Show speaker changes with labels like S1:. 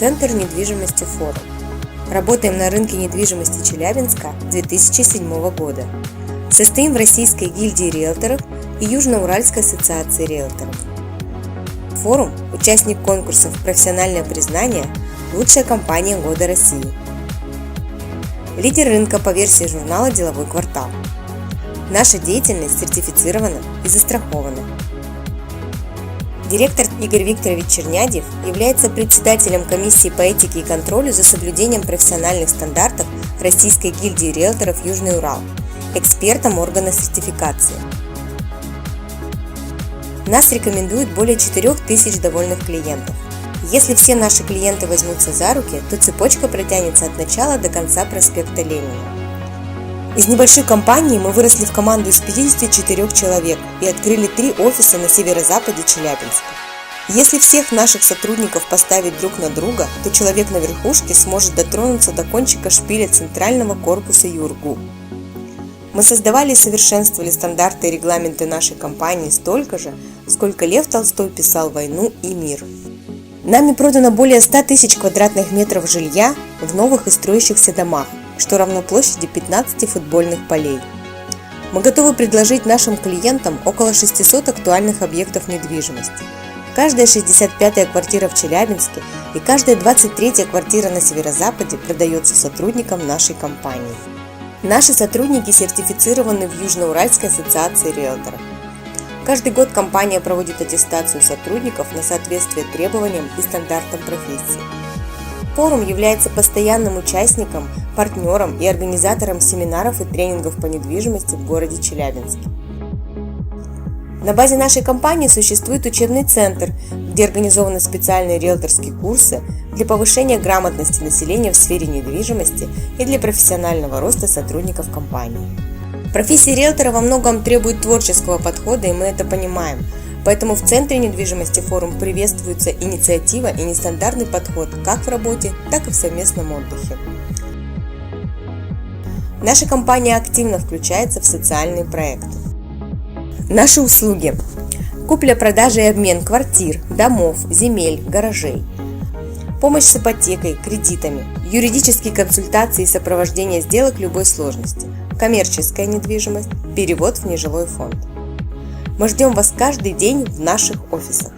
S1: Центр недвижимости «Форум». Работаем на рынке недвижимости Челябинска с 2007 года. Состоим в Российской гильдии риэлторов и Южноуральской ассоциации риэлторов. «Форум» – участник конкурсов «Профессиональное признание. Лучшая компания года России». Лидер рынка по версии журнала «Деловой квартал». Наша деятельность сертифицирована и застрахована. Директор Игорь Викторович Чернядев является председателем комиссии по этике и контролю за соблюдением профессиональных стандартов Российской гильдии риэлторов «Южный Урал», экспертом органа сертификации. Нас рекомендует более 4000 довольных клиентов. Если все наши клиенты возьмутся за руки, то цепочка протянется от начала до конца проспекта Ленина. Из небольшой компании мы выросли в команду из 54 человек и открыли 3 офиса на северо-западе Челябинска. Если всех наших сотрудников поставить друг на друга, то человек на верхушке сможет дотронуться до кончика шпиля центрального корпуса ЮРГУ. Мы создавали и совершенствовали стандарты и регламенты нашей компании столько же, сколько Лев Толстой писал «Войну и мир». Нами продано более 100 тысяч квадратных метров жилья в новых и строящихся домах, что равно площади 15 футбольных полей. Мы готовы предложить нашим клиентам около 600 актуальных объектов недвижимости. Каждая 65-я квартира в Челябинске и каждая 23-я квартира на северо-западе продается сотрудникам нашей компании. Наши сотрудники сертифицированы в Южноуральской ассоциации риэлторов. Каждый год компания проводит аттестацию сотрудников на соответствие требованиям и стандартам профессии. Форум является постоянным участником, партнером и организатором семинаров и тренингов по недвижимости в городе Челябинске. На базе нашей компании существует учебный центр, где организованы специальные риэлторские курсы для повышения грамотности населения в сфере недвижимости и для профессионального роста сотрудников компании. Профессия риэлтора во многом требует творческого подхода, и мы это понимаем. Поэтому в Центре недвижимости «Форум» приветствуется инициатива и нестандартный подход как в работе, так и в совместном отдыхе. Наша компания активно включается в социальные проекты. Наши услуги: купля-продажа и обмен квартир, домов, земель, гаражей, помощь с ипотекой, кредитами, юридические консультации и сопровождение сделок любой сложности, коммерческая недвижимость, перевод в нежилой фонд. Мы ждем вас каждый день в наших офисах.